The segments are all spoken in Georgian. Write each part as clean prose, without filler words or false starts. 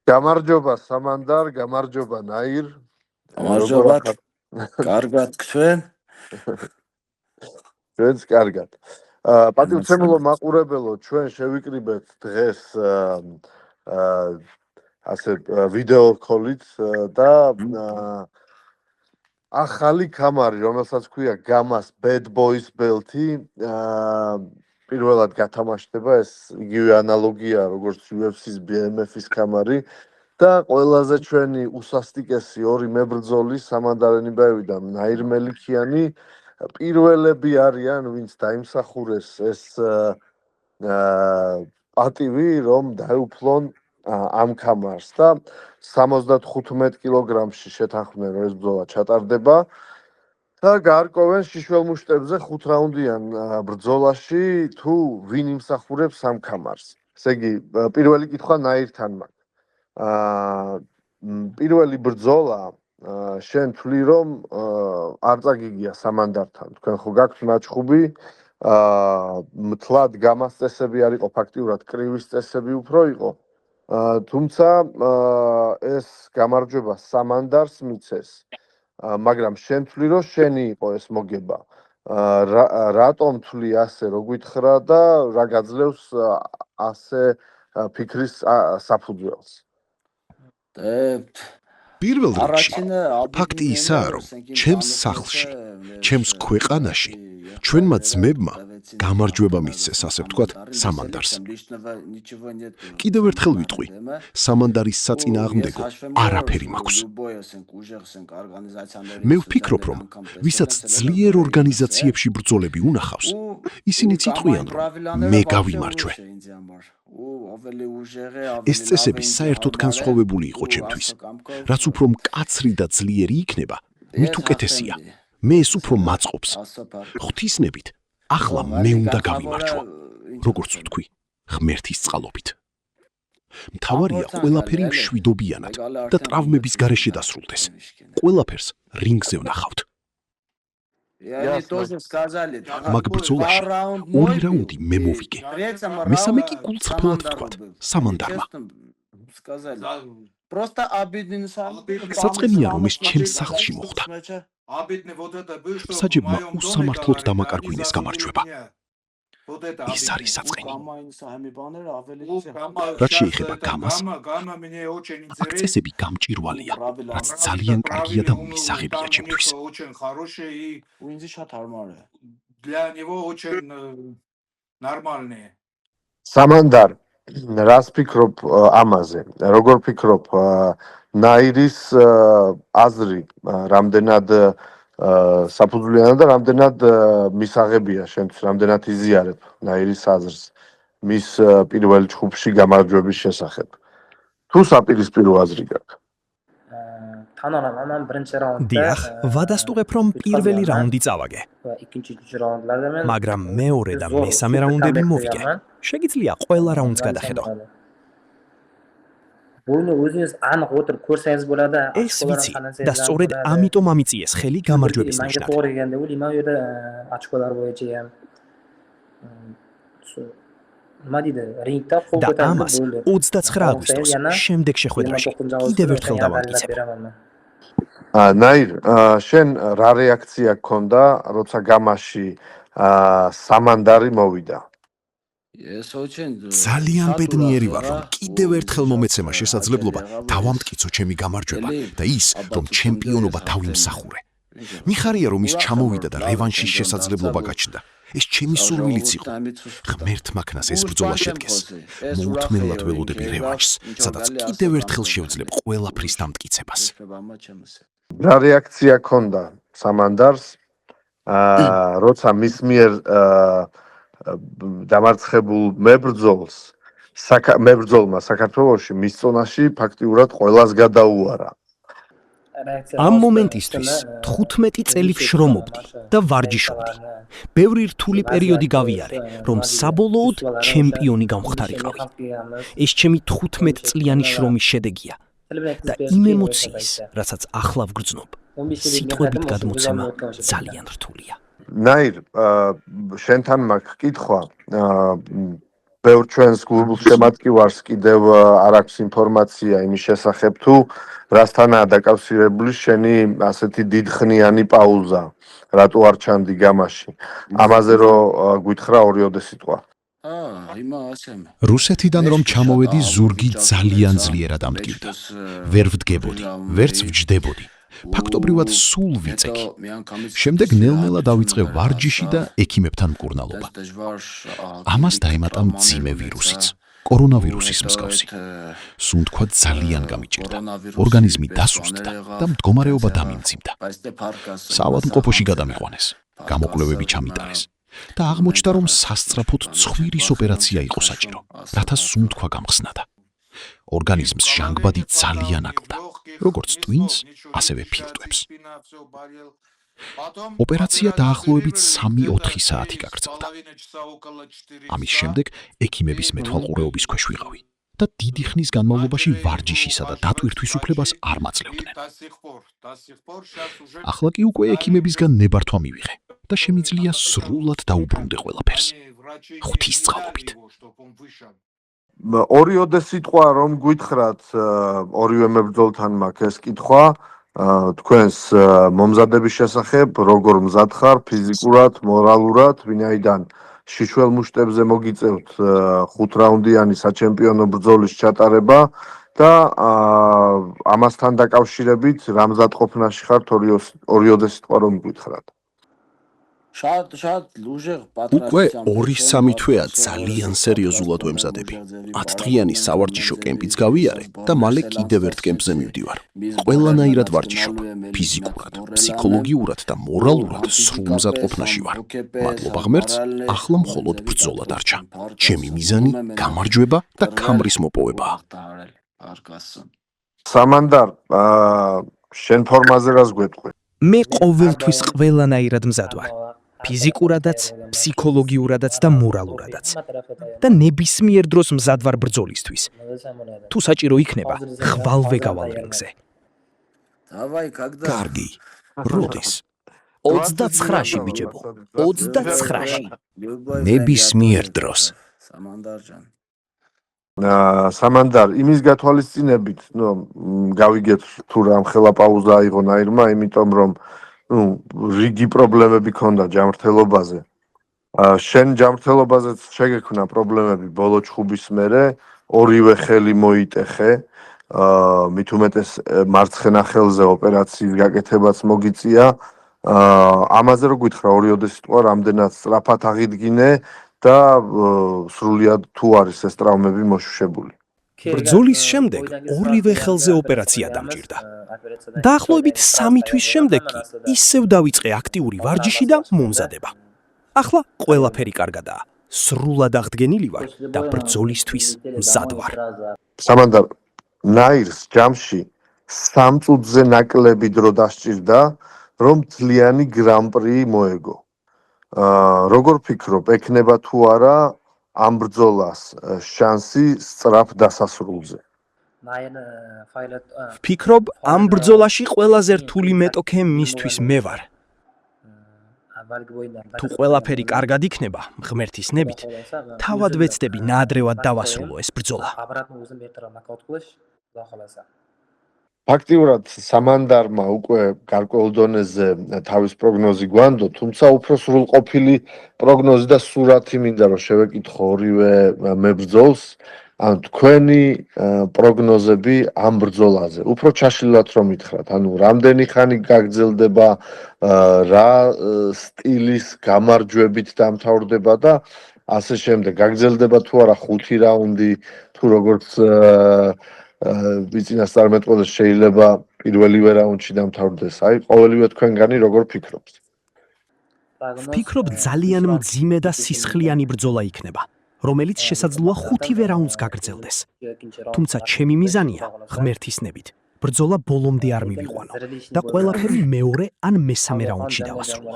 გამარჯობა სამანდარ, გამარჯობა ნაირ. გამარჯობა. კარგად თქვენ? ჩვენც კარგად. პატივცემულო მაყურებელო, ჩვენ შევიკრიბეთ დღეს ასე ვიდეო კოლით და ახალი კამარი, რომელსაც ქვია გამას Bad Boys Belt-ი, პირველად გათამაშდება, ეს იგივე ანალოგია, როგორც UFC-ს BMF-ის კამარი. და ყველაზე ჩვენი უსასტიკესი ორი მებრძოლი სამანდარენიბაევი და ნაირ მელიქიანი პირველები არიან, ვინც დაიმსახურეს ეს პატივი, რომ დაეუფლონ ამ კამარს და 75 კილოგრამში შეთანხმდნენ, რომ ეს ბრძოლა ჩატარდება და გაარკვევენ შიშველმუშტებზე 5 რაუნდიან ბრძოლაში თუ ვინ იმსახურებს ამ კამარს. ესე იგი, პირველი კითხვა ნაირთან მაქვს. პირველი ბრძოლა შენ თვლი რომ არ წაგიგია სამანდართან თქვენ ხო გაქვთ მაჩხუბი მთლად გამას წესები არ იყო ფაქტიურად კრივის წესები უფრო იყო თუმცა ეს გამარჯვება სამანდარს მიცეს მაგრამ შენ თვლი რომ შენი იყო ეს მოგება რატომ თვლი ასე რო გითხრა და რა გაძლევს ასე ფიქრის საფუძველს პირველ რიგში ფაქტი ისაა, რომ ჩემს სახლში, ჩემს ქვეყანაში, ჩვენმა ძმებმა გამარჯვება მისცეს, ასე ვთქვათ, სამანდარს. კიდევ ერთხელ ვიტყვი, სამანდარის საწინააღმდეგო არაფერი მაქვს. მე ვფიქრობ, რომ ვისაც ძლიერ ორგანიზაციებში ბრძოლები უნახავს, ისინი წიტყვიან, რომ მე გავიმარჯვე. ეს წესები საერთოდ განსხვავებული იყო ჩემთვის. რაც უფრო მკაცრი და ძლიერი იქნება, მით უკეთესია. მე ეს უფრო მაწყობს. ღვთისნებით, ახლა მე უნდა გავიმარჯვო. როგორც ვთქვი, ღმერთის წყალობით. მთავარია ყველაფერი მშვიდობიანად და ტრავმების გარეშე დასრულდეს. ყველაფერს რინგზე ვნახავთ. მაგ ბრძოლაში ორი რაუნდი მე მოვიგე. მესამე კი გულწრფელად ვთქვათ, სამანდარმა. საწყენია რომ ეს ჩემს სახლში მოხდა. საჯებმა უსამართლოდ დამაკარგვინეს გამარჯვება. ეს არის საწყენი. რაც შეეხება გამას, აქ წესები გამჭირვალეა, რაც ძალიან კარგია და მისაღებია ჩემთვის. სამანდარ, რას ფიქრობ ამაზე? როგორ ფიქრობ ნაირის აზრი, რამდენად საფუძვლიანად და რამდენად მისაღებია შენთვის, რამდენად იზიარებ ნაირის აზრს მის პირველ ჯგუფში გამარჯვების შესახებ. თუ საპირისპირო აზრი გაქვს? დიახ, ვადასტურებ რომ პირველი რაუნდი წავაგე. მაგრამ მეორე და მესამე რაუნდები მოვიგე. შეგიძლია ყველა რაუნდს გადახედო. ეს ვიცი და სწორედ ამიტომ ამიწიეს ხელი გამარჯვების ნიშნად. და ამას 29 აგვისტოს შემდეგ შეხვედრაში კიდევ ერთხელ დავამტკიცებ. ნაირ, შენ რა რეაქცია გქონდა, როცა გამაში სამანდარი მოვიდა? ძალიან ბედნიერი ვარ, რომ კიდევ ერთხელ მომეცემა შესაძლებლობა დავამტკიცო ჩემი გამარჯვება და ის, რომ ჩემპიონობა დავიმსახურე. მიხარია, რომ ის ჩამოვიდა და რევანშის შესაძლებლობა გაჩნდა. ეს ჩემი სურვილიც იყო. ღმერთმა ქნას ეს ბრძოლა შედგეს. მოუთმენლად ველოდები რევანშს, სადაც კიდევ ერთხელ შევძლებ ყველაფრის დამტკიცებას. რა რეაქცია ჰქონდა სამანდარს, როცა მის მიერ დამარცხებულ მებრძოლმა საქართველოში მის წონაში ფაქტიურად ყველას გადაუარა. ამ მომენტისთვის 15 წელი ვშრომობდი და ვარჯიშობდი. ბევრი რთული პერიოდი გავიარე, რომ საბოლოოდ ჩემპიონი გამختارიყავი. ეს ჩემი 15 წლიანი შრომის შედეგია და იმ ემოციის, რასაც ახლა ვგრძნობ, სიტყვებით გადმოცემა ძალიან რთულია. ნაირ, შენთან მაქვს კითხვა. ბევრ ჩვენს გულშემატკივარს კიდევ არ აქვს ინფორმაცია იმის შესახებ თუ რასთანაა დაკავშირებული შენი ასეთი დიდხნიანი პაუზა, რატო არ ჩანდი გამაში. ამაზე რომ გითხრა ორიოდე სიტყვა. რუსეთიდან რომ ჩამოვედი ზურგი ძალიან ძლიერად ამტკივდა. ვერ ვდგებოდი, ვერც ვჯდებოდი. ფაქტობრივად სულ ვიწექი. შემდეგ ნელ-ნელა დავიწყე ვარჯიში და ექიმებთან მკურნალობა. ამას დაემატა მძიმე ვირუსიც. კორონავირუსის მსგავსი. სუნთქვა ძალიან გამიჭირდა. ორგანიზმი დასუსტდა და მდგომარეობა დამიმძიმდა. საავადმყოფოში გადამიყვანეს. გამოკვლევები ჩამიტარეს. და აღმოჩნდა, რომ სასწრაფოდ ცხვირის ოპერაცია იყო საჭირო, რათა სუნთქვა გამხსნადა. ორგანიზმს ჟანგბადი ძალიან აკლდა, როგორც ტვინს, ასევე ფილტვებს. ოპერაცია დაახლოებით 3-4 საათი გაგრძელდა. ამის შემდეგ ექიმების მეთვალყურეობის ქვეშ ვიყავი და დიდი ხნის განმავლობაში ვარჯიშისა და დატვირთვის უფლებას არ მაძლევდნენ. ახლა კი უკვე ექიმებისგან ნებართვა მივიღე და შემიძლია სრულად დაუბრუნდე ყველაფერს. ღვთისწყალობით. ორიოდე სიტყვა რომ გითხრათ ორივე მებრძოლთან მაქვს ეს კითხვა თქვენს მომზადების შესახებ, როგორ მზად ხარ ფიზიკურად, მორალურად, ვინაიდან შიშველ მუშტებზე მოგიწევთ 5 რაუნდიანი საჩემპიონო ბრძოლის ჩატარება და ამასთან დაკავშირებით რა მზადყოფნაში ხართ ორიოდე სიტყვა რომ გითხრათ. უკვე 2-3 თვეა ძალიან სერიოზულად ვემზადები. 10 დღიანი სავარჯიშო კემპიც გავიარე და მალე კიდევ ერთ კემპზე მივდივარ. ყველანაირად ვარჯიშობ, ფიზიკურად, ფსიქოლოგიურად და მორალურად სრულ მზადყოფნაში ვარ. მადლობა ღმერთს, ახლა მხოლოდ ბრძოლა დარჩა. ჩემი მიზანი გამარჯვება და ქამრის მოპოვებაა. სამანდარ, შენ ფორმაზე რას გვეტყვი? მე ყოველთვის ყველანაირად მზად ვარ. ფიზიკურადაც, ფსიქოლოგიურადაც და მორალურადაც. და ნებისმიერ დროს მზად ვარ ბრძოლისთვის. თუ საჭირო იქნება, ხვალვე გავალ რინგზე. კარგი. როდის? 29-ში ბიჭებო. 29-ში. ნებისმიერ დროს. სამანდარ, იმის გათვალისწინებით, გავიგეთ თუ რამ ხელა პაუზა აიღო ნაირმა, იმიტომ რომ რიგი პრობლემები ქონდა ჯანმრთელობაზე. შენ ჯანმრთელობაზეც შეგექმნა პრობლემები ბოლო ჩხუბის მერე, ორივე ხელი მოიტეხე, მით უმეტეს მარცხენა ხელზე ოპერაციის გაკეთებაც მოგიწია. ამაზე რო გითხრა ორიოდე სიტყვა, რამდენად სწრაფად აღიდგინე და სრულიად თუ არის ეს ტრავმები მოშუშებული. ბრძოლის შემდეგ ორივე ხელზე ოპერაცია დამჭირდა. დაახლოებით 3 თვის შემდეგ კი ისევ დავიწყე აქტიური ვარჯიში და მომზადება. ახლა ყველაფერი კარგადაა. სრულად აღდგენილი ვარ და ბრძოლისთვის მზად ვარ. სამანდარ, ნაირს ჯამში 3 წუთზე ნაკლები დრო დასჭირდა, რომ თლიანი გრან-პრი მოეგო. როგორ ფიქრობ, ექნება თუ არა ამ ბრძოლას შანსი სწრაფ დასასრულზე? ვფიქრობ, ამ ბრძოლაში ყველაზე რთული მეტოქე მისთვის მე ვარ. თუ ყველაფერი კარგად იქნება, ღმერთის ნებით, თავად ვეცდები ნაადრევად დავასრულო ეს ბრძოლა. ფაქტიურად სამანდარმა უკვე გარკვეულ დონეზე თავის პროგნოზი გვანდო, თუმცა უფრო სრულყოფილი პროგნოზი და სურათი მინდა რომ შევეკითხო ორივე მებრძოლს, ან თქვენი პროგნოზები ამ ბრძოლაზე. უფრო ჩაშლილად რომ მითხრათ, ანუ რამდენი ხანი გაგრძელდება, რა სტილის გამარჯვებით დამთავრდება და ასე შემდეგ. გაგრძელდება თუ არა 5 რაუნდი, თუ როგორც ვიწინასწარ მეტყველეს შეიძლება პირველივე რაუნდში დამთავრდეს. აი, ყოველივე თქვენგანი როგორ ფიქრობს? ვფიქრობ, ძალიან მძიმე და სისხლიანი ბრძოლა იქნება, რომელიც შესაძლოა 5 რაუნდს გაგრძელდეს. თუმცა ჩემი მიზანია, ღმერთის ნებით, ბრძოლა ბოლომდე არ მივიყვანო და ყველაფერი მეორე ან მესამე რაუნდში დავასრულო.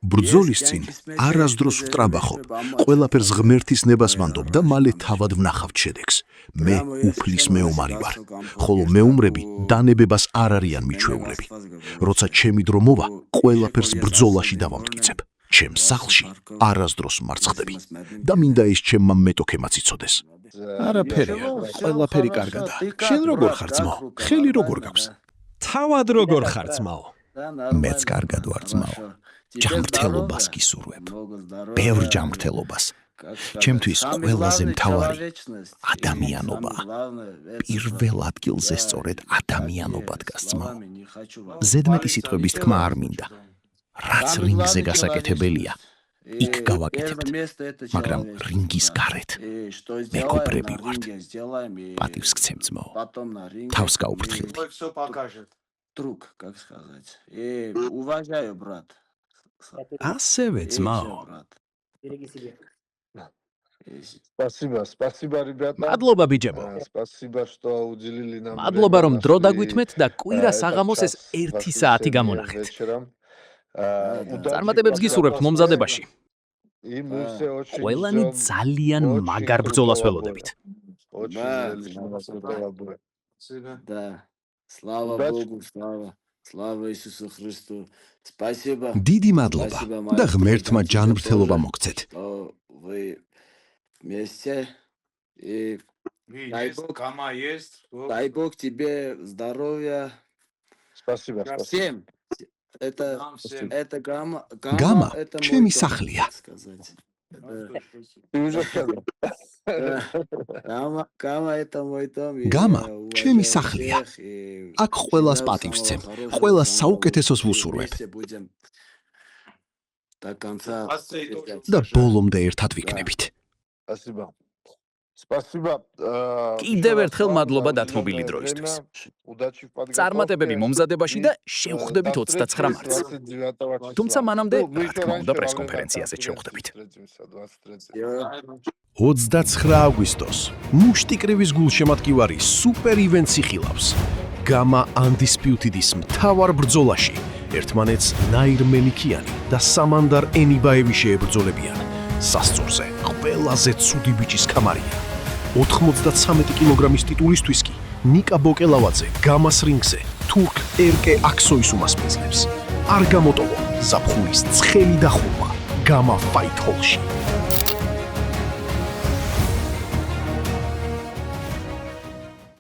ბრძოლის წინ არასდროს ვტრაბახობ, ყველაფერს ღმერთის ნებას ვანდობ და მალე თავად ვნახავთ შედეგს. მე უფლის მეომარი ვარ, ხოლო მეომრები დანებებას არ არიან მიჩვეულები. როცა ჩემი დრო მოვა, ყველაფერს ბრძოლაში დავამტკიცებ. ჩემ სახლში არასდროს მარცხდები და მინდა ეს ჩემმა მეტოქემაც იცოდეს. არაფერია, ყველაფერი კარგადაა. შენ როგორ ხარ ძმაო? ხელი როგორ გაქვს? თავად როგორ ხარ ძმაო? მეც კარგად ვარ ძმაო. ჯანმრთელობას გისურვებ. ბევრ ჯანმრთელობას. ჩემთვის ყველაზე მთავარი ადამიანობაა. პირველ ადგილზე სწორედ ადამიანობა დგას ძმაო. ზედმეტი სიტყვების თქმა არ მინდა. რაც რინგზე გასაკეთებელია, იქ გავაკეთებთ. მაგრამ რინგის გარეთ მეგობრები ვართ. პატივს გცემ ძმაო. თავს გაუფრთხილდი. Друг, как сказать. Уважаю, брат. ასევე ძმაო. Спасибо, ребята. მადლობა ბიჯებო. Спасибо, что уделили нам. მადლობა რომ დრო დაგვითმეთ და კვირა საღამოს ეს 1 საათი გამონახეთ. წარმატებებს გისურვებთ მომზადებაში. ყველანი ძალიან მაგარ ბრძოლას ველოდებით. Да. Слава Богу, слава Иисусу Христу. Спасибо. დიდი мадლობა და ღმერთმა ჯანმრთელობა მოგცეთ. Вы вместе. И дай Бог тебе здоровья. Спасибо. Всем. Это гамма, Гамма, это ჩემი мой дом, სახლია. так сказать. Ты уже сказал. Гамма это мой дом. Гамма, ჩემი სახლია. აქ ყველას პატივს ვცემ, ყველას საუკეთესოს ვუსურვებ. До конца. და ბოლომდე ერთად ვიქნებით. Спасибо. Спасибо. კიდევ ერთხელ მადლობა დათმობილი დროისთვის. წარმატებები მომზადებაში და შევხვდებით 29 მარტს. თუმცა მანამდე, რა თქმა უნდა, პრესკონფერენციაზე შევხვდებით. 29 აგვისტოს მუშტიკრივის გულშემატკივარი სუპერ ივენტს იხილავს. გამა undisputed-ის მთავარ ბრძოლაში ერთმანეთს ნაირ მელიქიანი და სამანდარ ენიბაევი შეებრძოლებიან. სასწორზე ყველაზე ცუდი ბიჭის კამარია. 93 კილოგრამის ტიტულისთვის კი ნიკა ბოკელავაძე გამას რინგზე თურქ ერკე აქსოის უმასპინძლებს. არ გამოტოვო ზაფხულის ცხელი და ხუმა გამა ფაით ჰოლში.